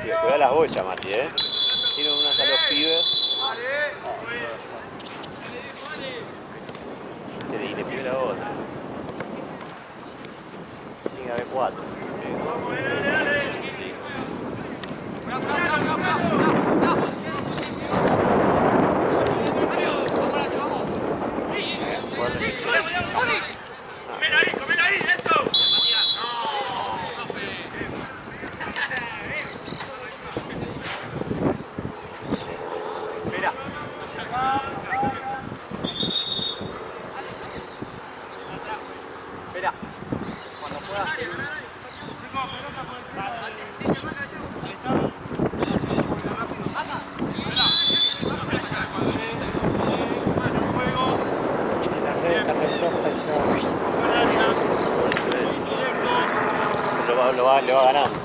Cuidado las bochas, Mati, Tiene unas a los pibes. Y le pide la otra. Tiene que haber 4. Le va ganando.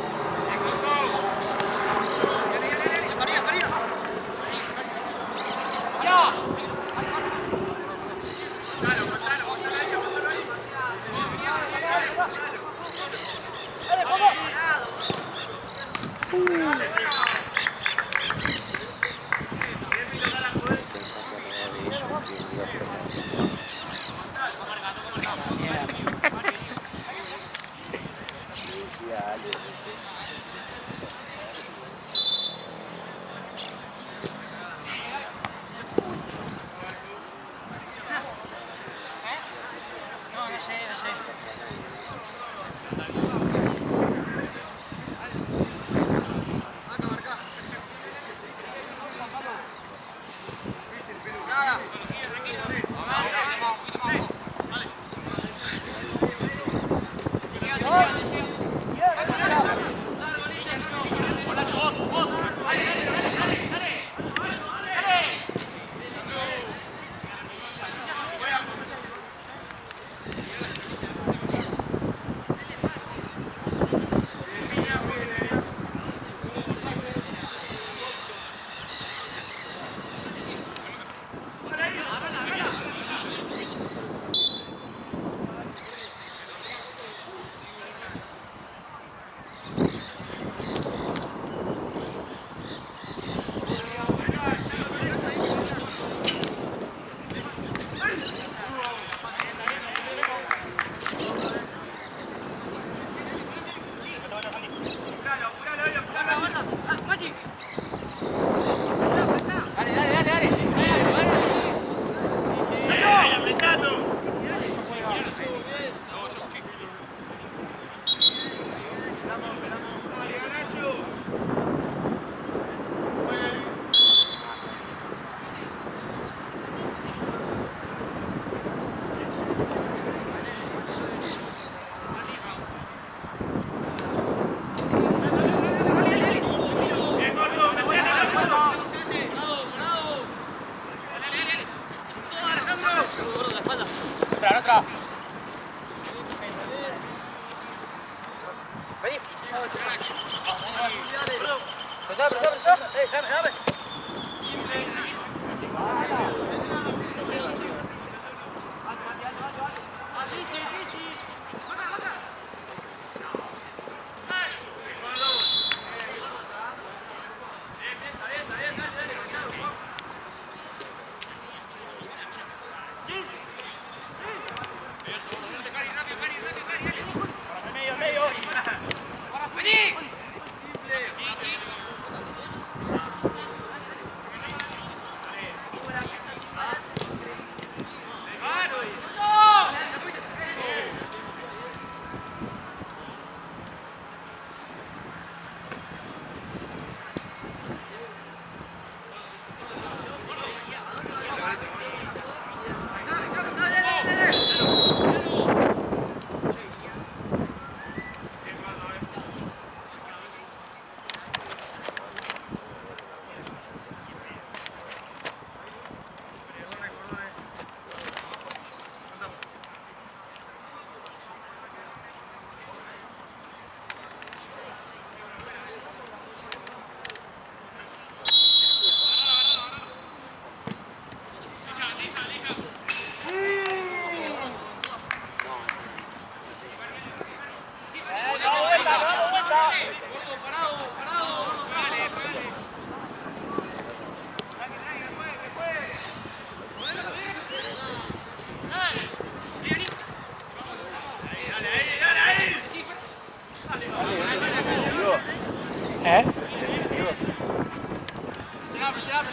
¿Eh? ¿Definitivo?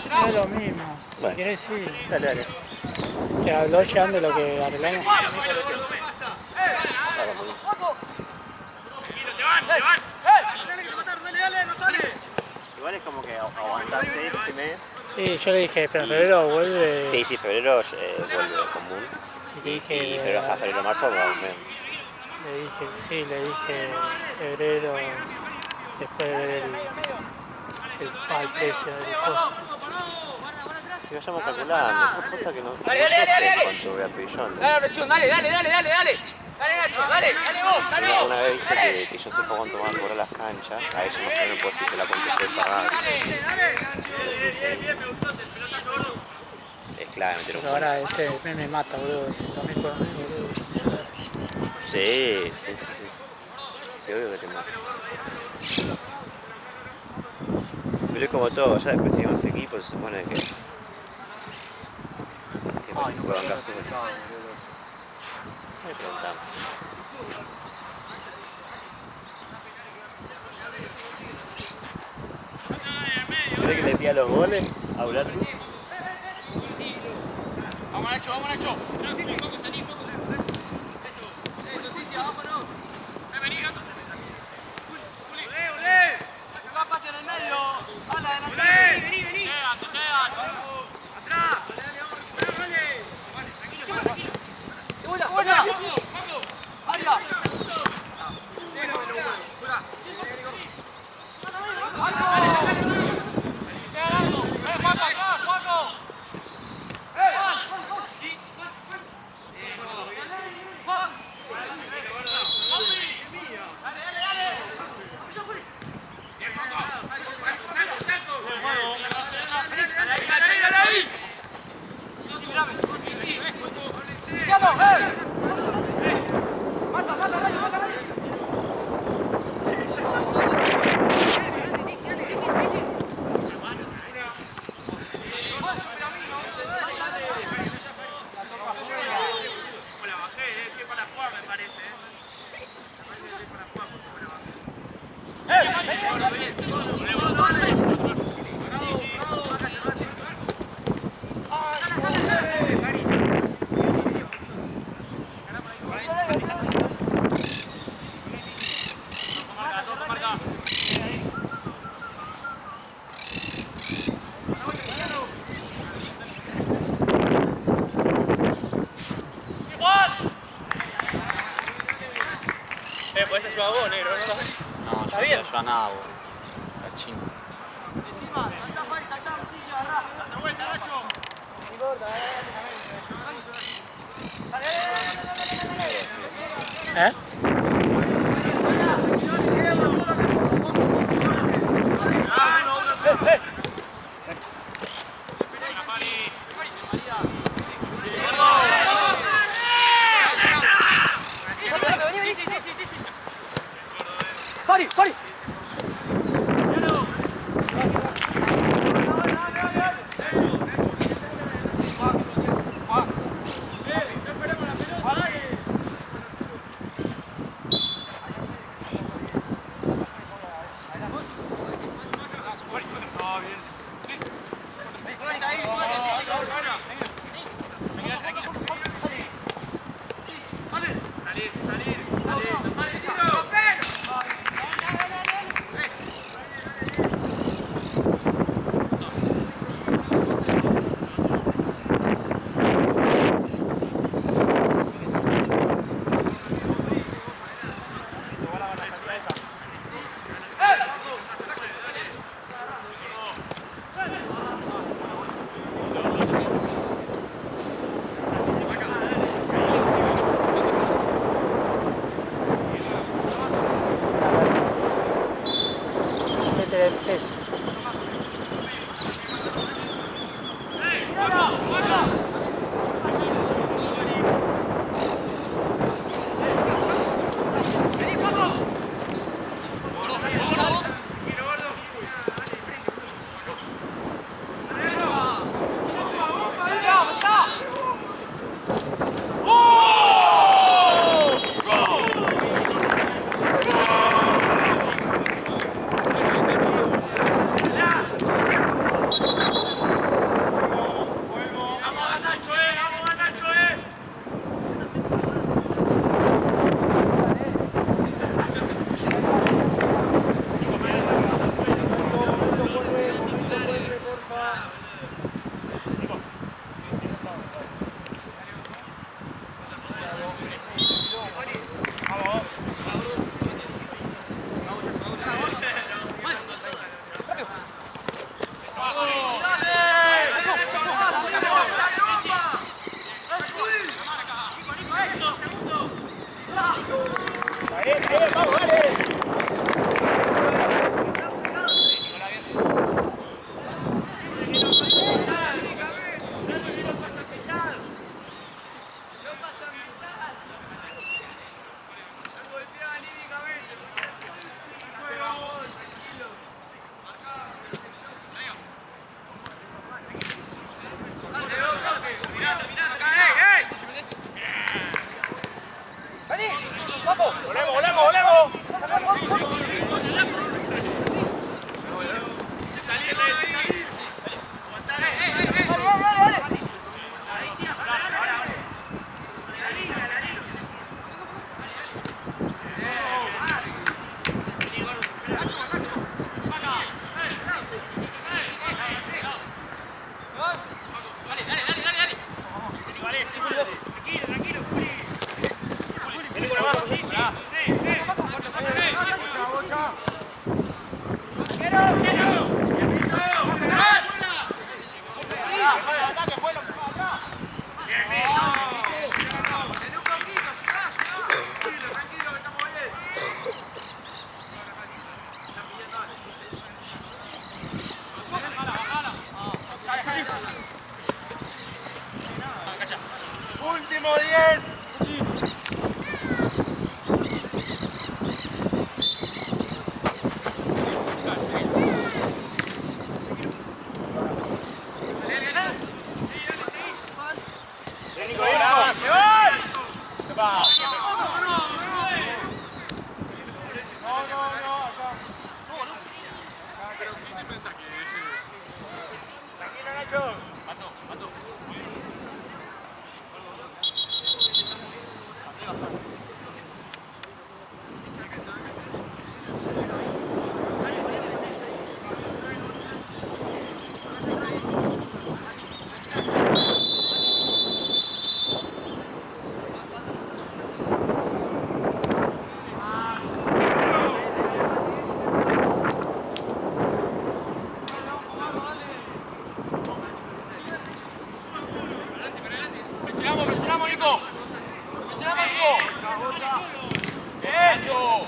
No es lo mismo. Si Bueno. querés, sí. Dale, dale. ¿Te habló Jean de lo que arreglamos? Igual es como que aguantarse este mes. Sí, yo le dije, pero en febrero vuelve. Sí, sí, febrero vuelve común. Y le dije. Y febrero hasta febrero, marzo va un mes. Le dije, sí, le dije febrero, después de ver el precio del costo. Si vayamos calculando, posta que no sé cuánto voy a pedir yo. Dale, presión, dale. Dale, Nacho, dale vos. Una vez viste que yo sé cuánto van a cobrar las canchas, a eso no sé, no puedo decir que la cuenta esté pagada. Es clave meter un Pero ahora este mes me mata, boludo, 200.000 por mes, boludo. Sí, obvio que te mata. Pero es como todo, ya después si vamos equipo se supone que se puede bancar solo. Me preguntamos. ¿Crees que le pida los goles a Uratu? Vamos, Nacho. Espacio en el medio. Hala, adelante. Vení. Atrás. ¡Buena! ¡Arriba! Pues este es a vos, negro, ¿no? No, yo no te ayudo a nada, boludo. La china. ¡Date vuelta, Nacho! ¿Eh? ¡Fari! Métele el peso. Presionamos, Nico. Presionamos, Nico. Nacho.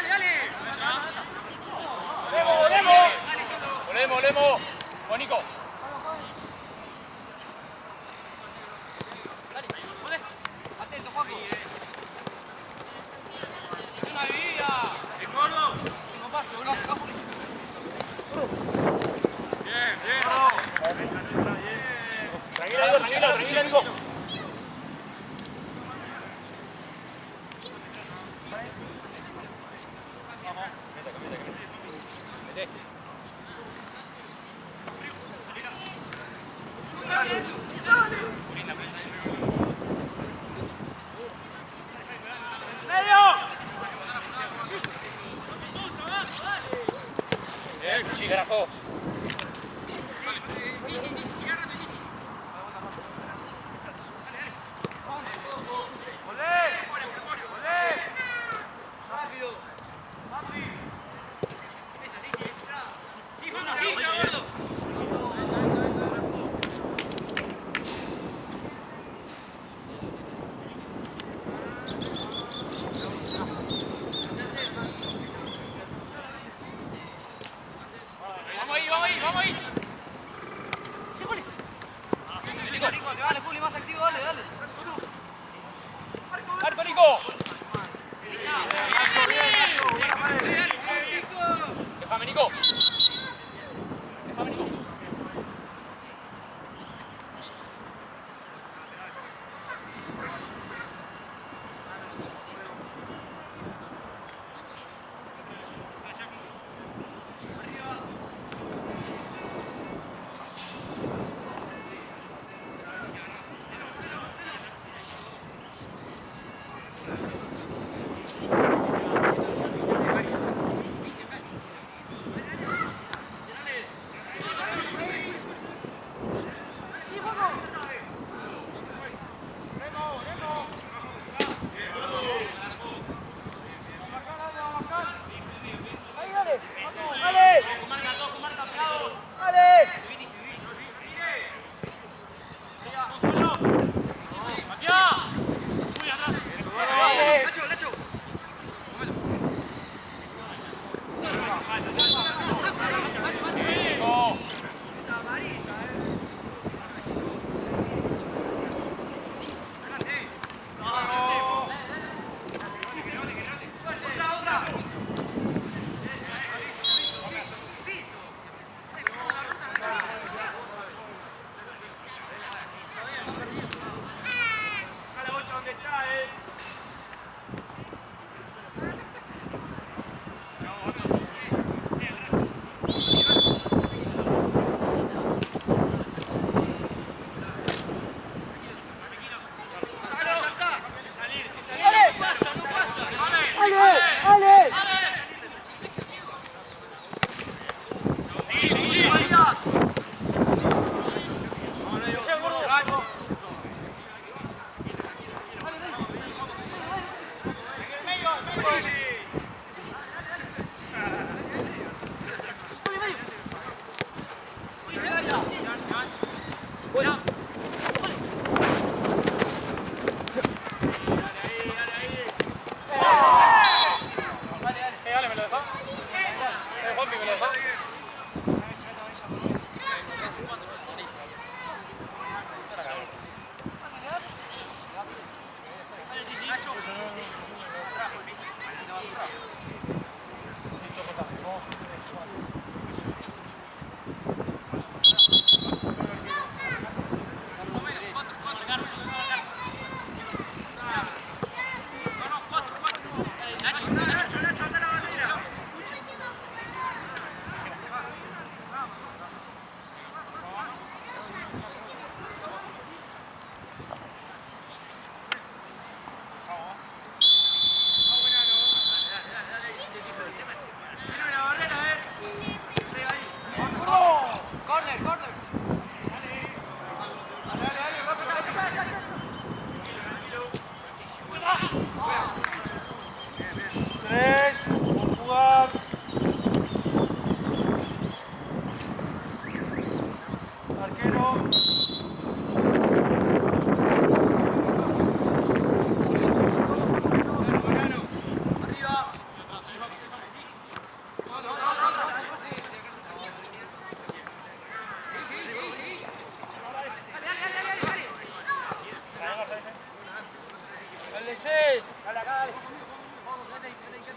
Dale. Volemos. Con Nico. Dale. Atento, Juanjo. Es una vivida. ¡Es gordo! No pase, boludo. Bien. Tranquila, Nico. Sí, carajo. Vamos ahí. Sí, Juli. Dale, Juli, más activo, dale. Marco, Nico. Déjame, Nico.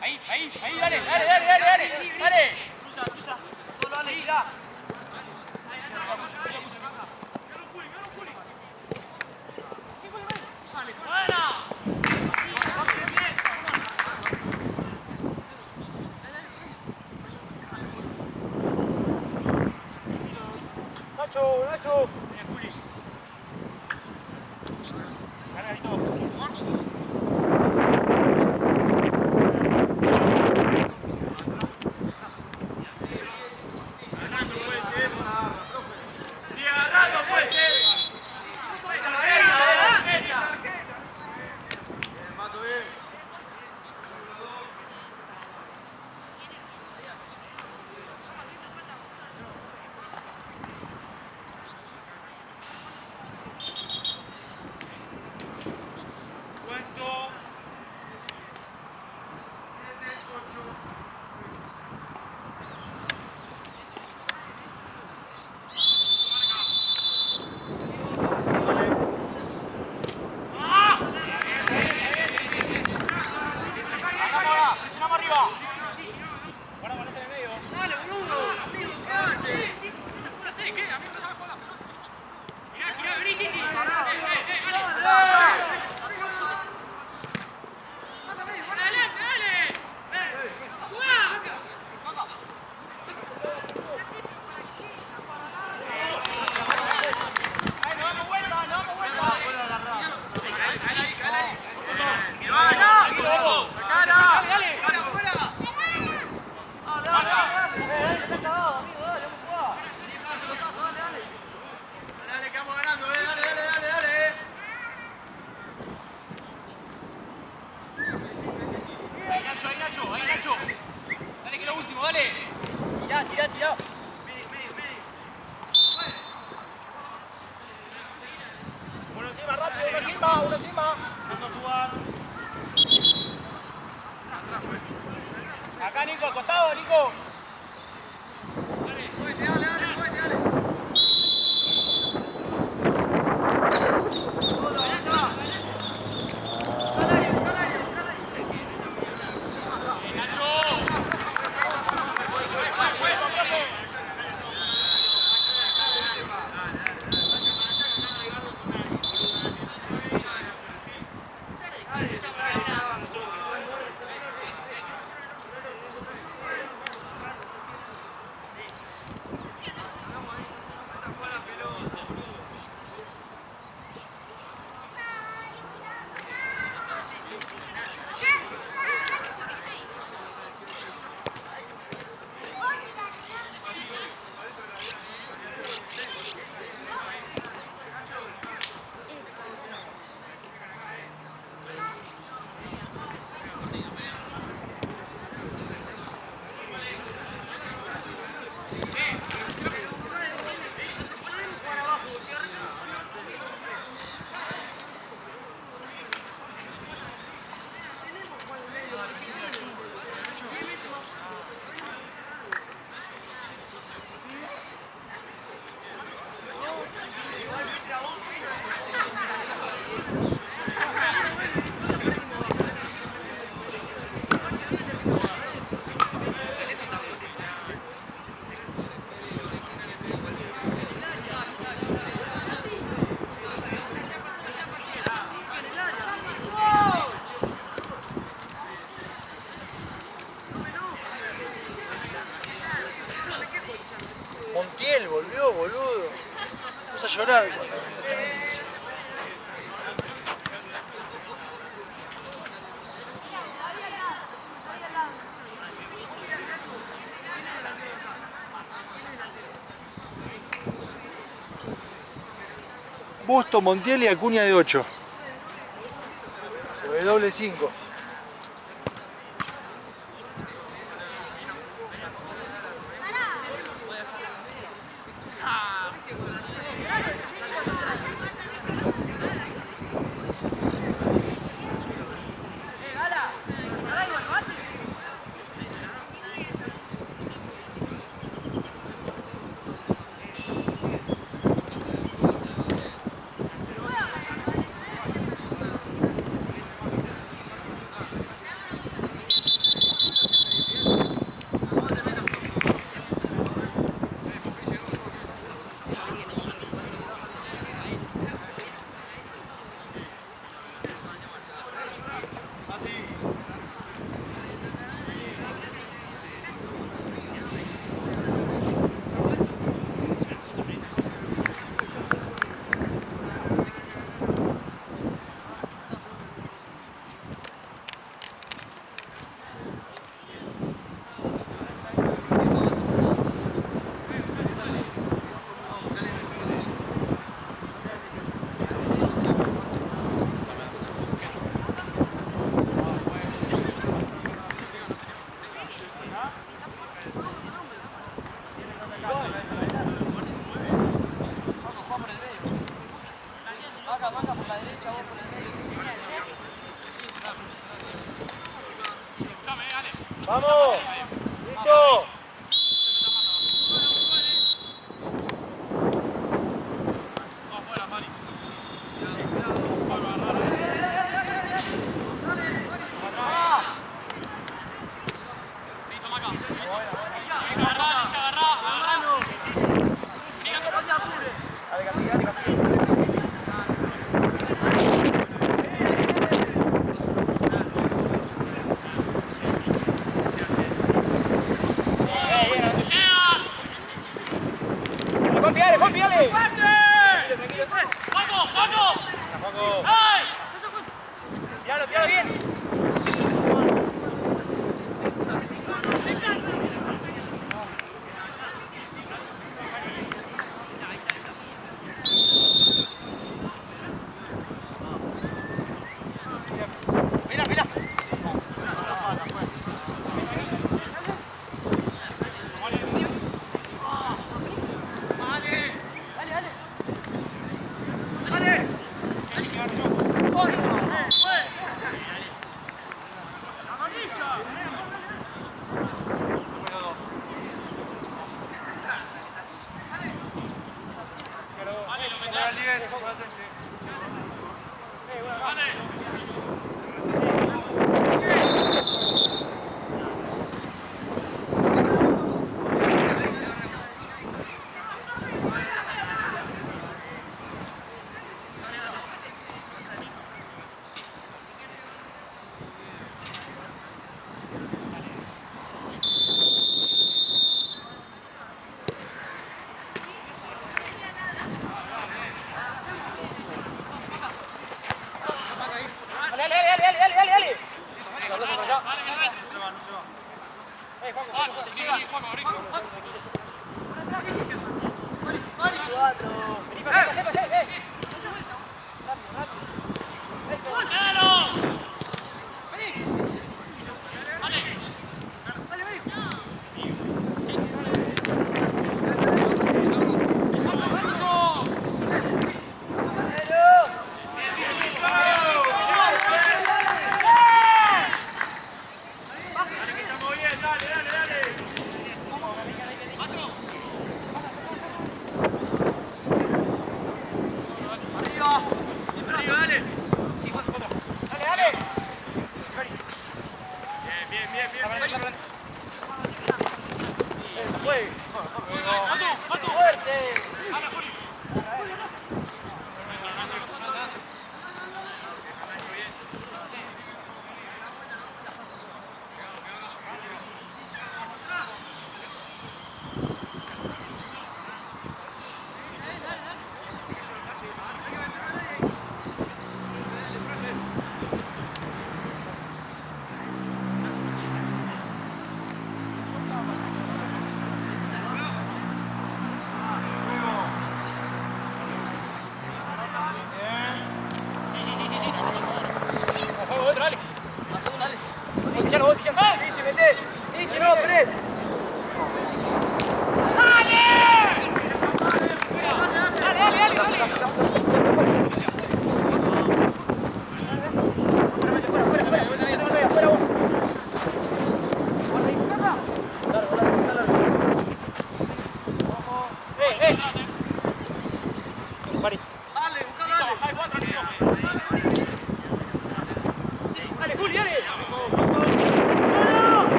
Ahí, dale. Cruza. Solo dale, gira. Nacho. Ahí Nacho. Dale que es lo último, dale. Tirá. Uno encima. Acá Nico, acostado, Nico. Dale. Montiel volvió, boludo. Vamos a llorar cuando esa noticia. Busto, Montiel y Acuña de 8. W5. ¡Vamos! ¡Listo!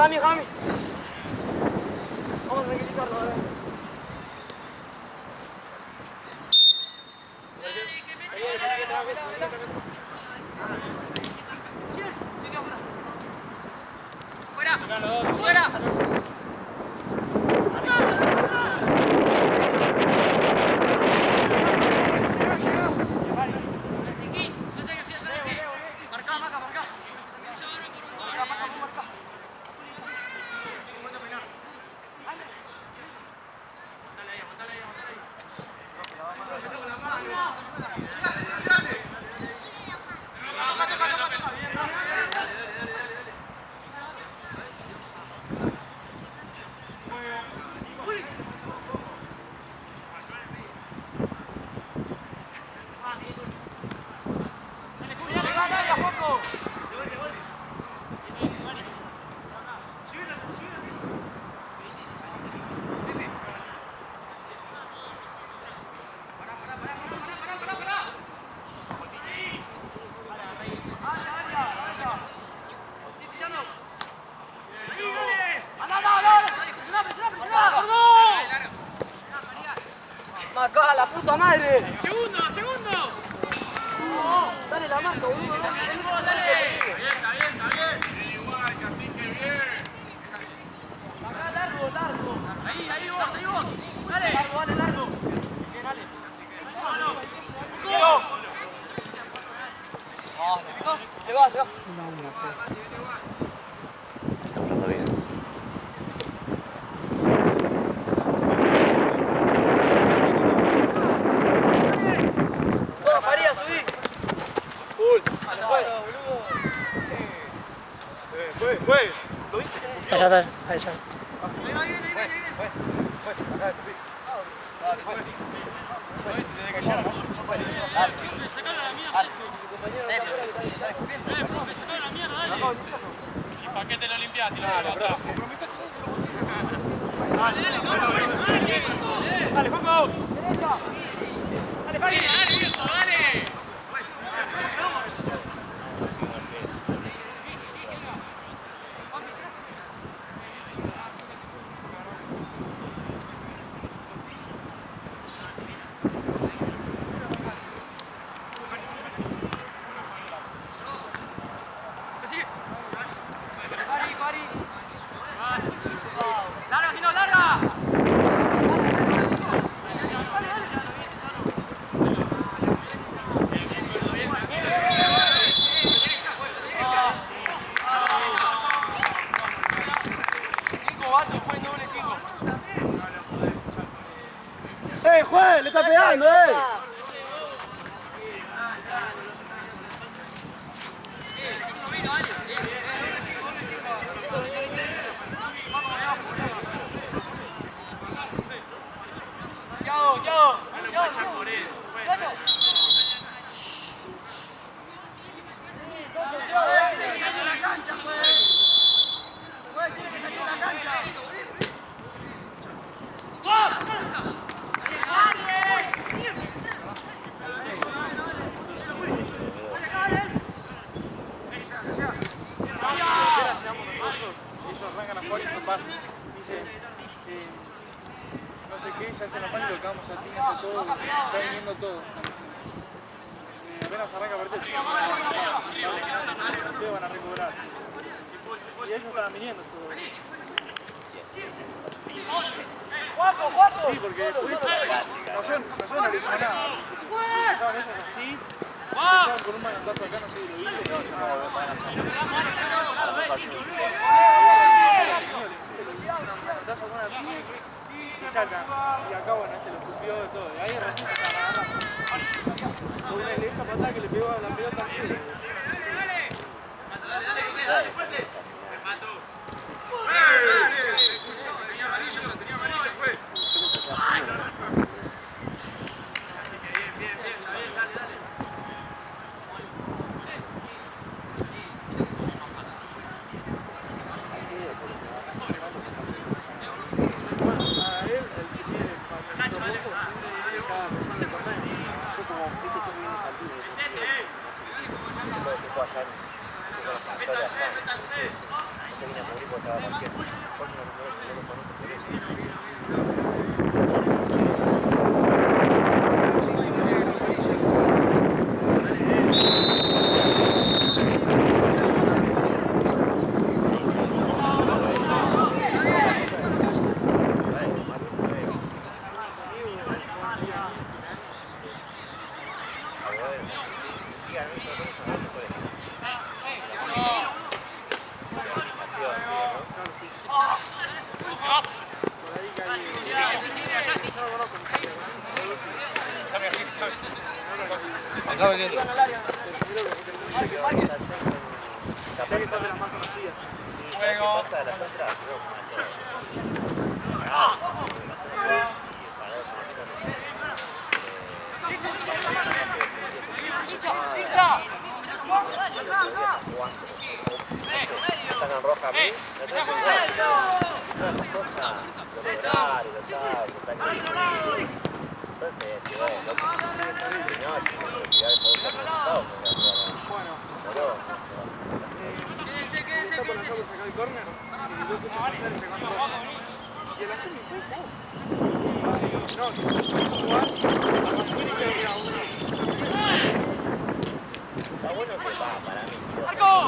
Jami. Vamos a tranquilizarlo, a ver. ¡Fuera! ¡Marca la puta madre! ¡Segundo! Dale la marca, boludo. ¡Dale! Acá largo. Ahí vos. ¡Dale! Largo. Dale. Se va. Está hablando bien. María, subí. ¿Lo viste? Allá. Ahí viene. ¿Y para qué te lo limpiaste? Dale, Juanjo. Dale, viejo, dale. ¡Larga! ¡Juez! ¡Le está pegando, no sé qué, se hace la mano y lo cagamos a tinas a todo, está viniendo todo. Apenas arranca a partir, ustedes van a recobrar. Y ellos están viniendo todo. ¡Juaco! Sí, porque después no son una limonada. Empezaban ellos así, empezaban con un manotazo acá, no sé si lo viste. Y sacan, y acá bueno, lo escupió de todo, y ahí recién se están agarrando. Por esa patada que le pegó a la pelota antes. Dale, fuerte. se vine a morir porque estaba partiendo. ¿Por qué no lo conozco por eso? Sacan roja a mí, entonces, si bueno, si no, si no, Quédense. Saca el córner. Y el así fue vos. No, quiso jugar. está bueno que va para mí. ¡Marco!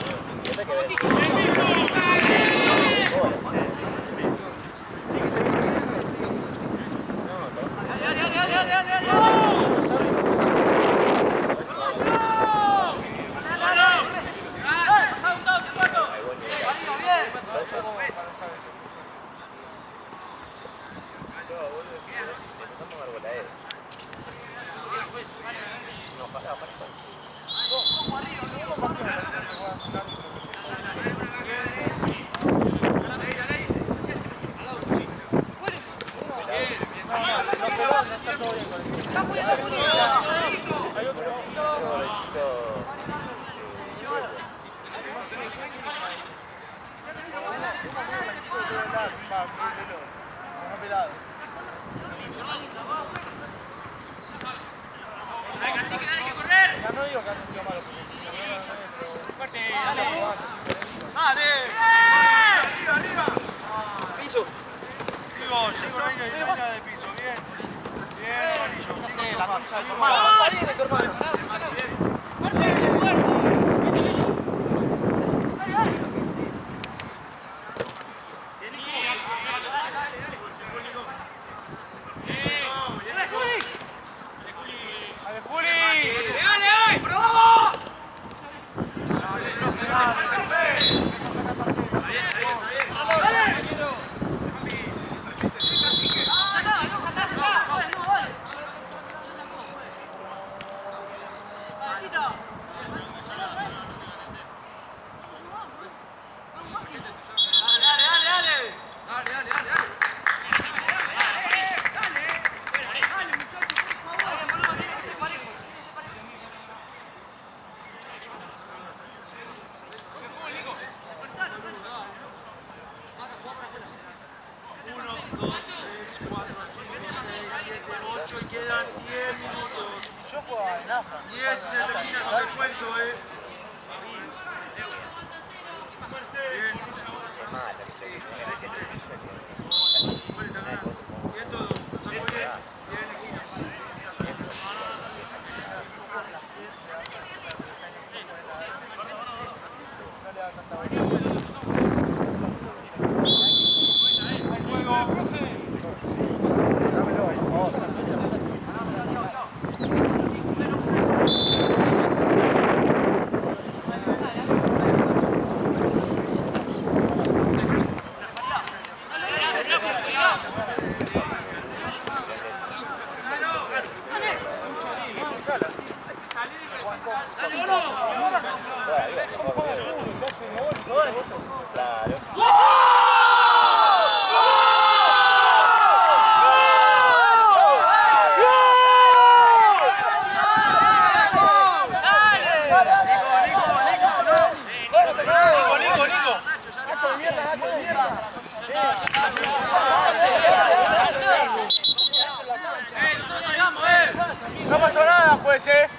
No pasó nada, jueces.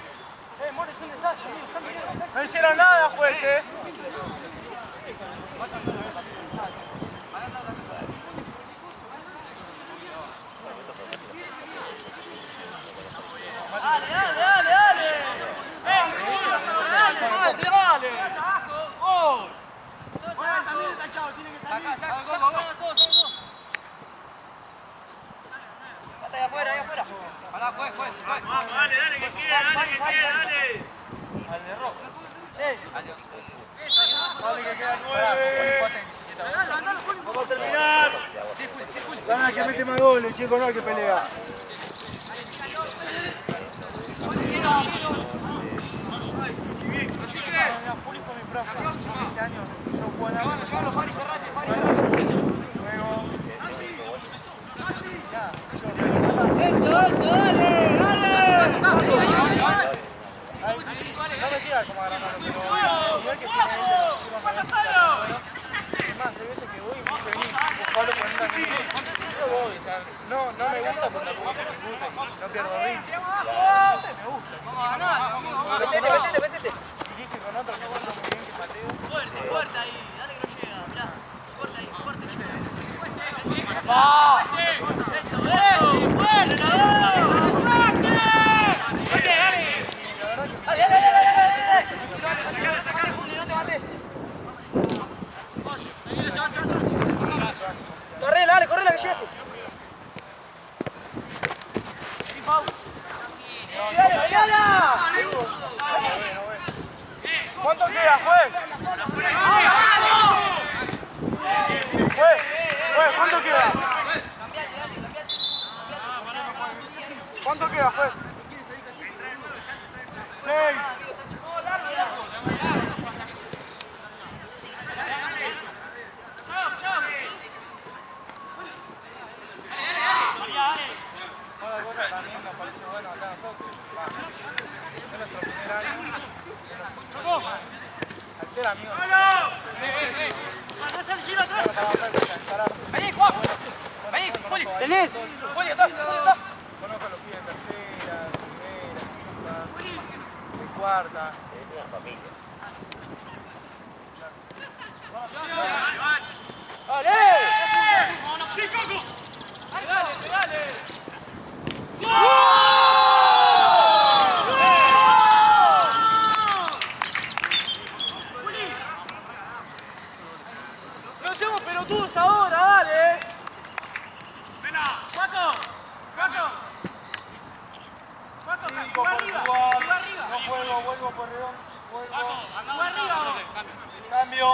No hicieron nada, jueces. Dale, dale, dale, dale. Dale. ¡Gol! También está Chavo, tiene que salir. Saca, todos. Bata ahí afuera, ahí afuera. Ojalá, juez. Vamos, dale, que quede, dale. Al de rojo. Sí. Dale que queda 9. Vamos a terminar. Gana el que mete más goles, chico, no el que pelea. Juli fue mi profe hace 20 años. Yo jugaba en la Llévalo, Fari, cerrate, Fari. Eso, No me tira como agrandarlo, pero el nivel que tiene él de los tiros bueno. Es más, hay veces que voy y me dice, vení, buscalo por un camino. Yo voy, o sea, no me gusta porque me gusta, no pierdo ritmo. Me gusta. Métete. Dirige con otro que encuentro muy bien que Mateo. Fuerte ahí, dale que no llega, mirá. Fuerte ahí, fuerte. Eso, fuerte. Corre, la que llegaste. ¿Cuánto queda, juez? Juez, ¿cuánto queda? ¿Cuánto queda, juez? 6. Una cosa que también nos parece bueno acá a nosotros. Es nuestro primer año. Al ser amigos. Atrás al giro, atrás. Vení, Juan. Vení, Juli. Tenés. Juli, atrás. Conozco a los pibes de tercera, de primera, de quinta, de cuarta. Es una familia. ¡No seamos pelotudos ahora, dale! Cinco arriba, por igual. juega arriba. No vuelvo por redondo. Juega arriba. Cambio.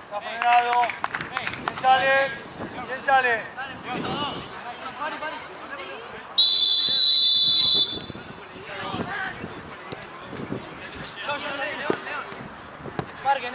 Está frenado. ¿Quién sale? Marquen,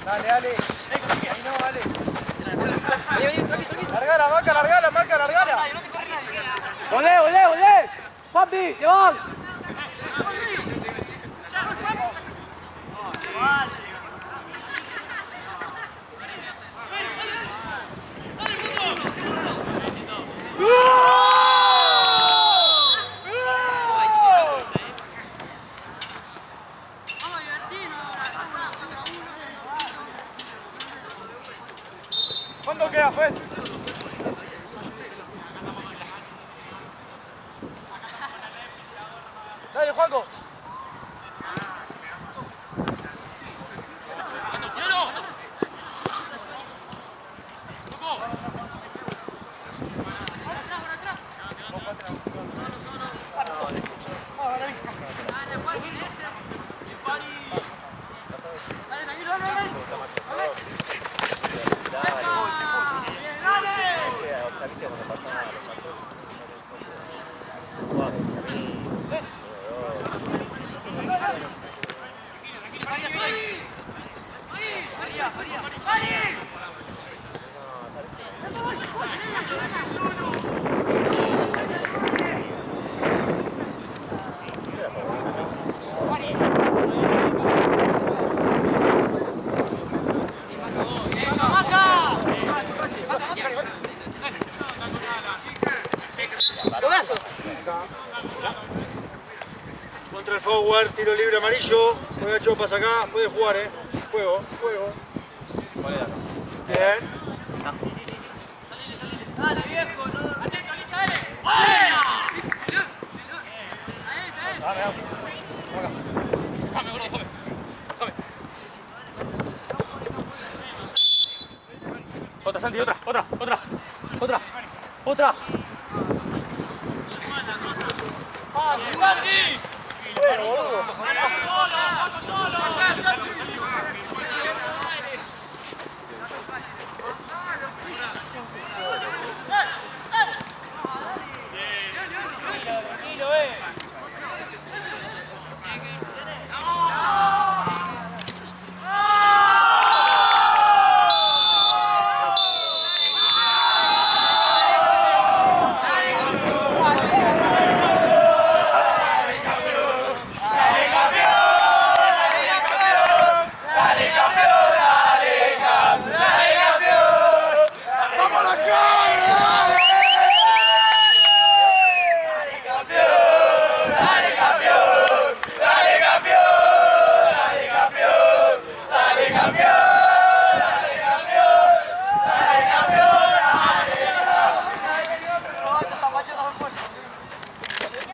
Dale. Ahí no, dale. Largala, Maca, largala. ¡Volé! ¡Papi, te van! ¿Cuánto queda, juez? Dale, Juaco. Contra el forward, tiro libre amarillo. Juega Chopas acá, puede jugar, Juego. Bien. Dale, viejo, no. Atento, Licha, dale. Déjame, boludo, déjame. Otra, Santi, otra. ¡Ah, Santi! Bueno, boludo. ¡Vamos solo!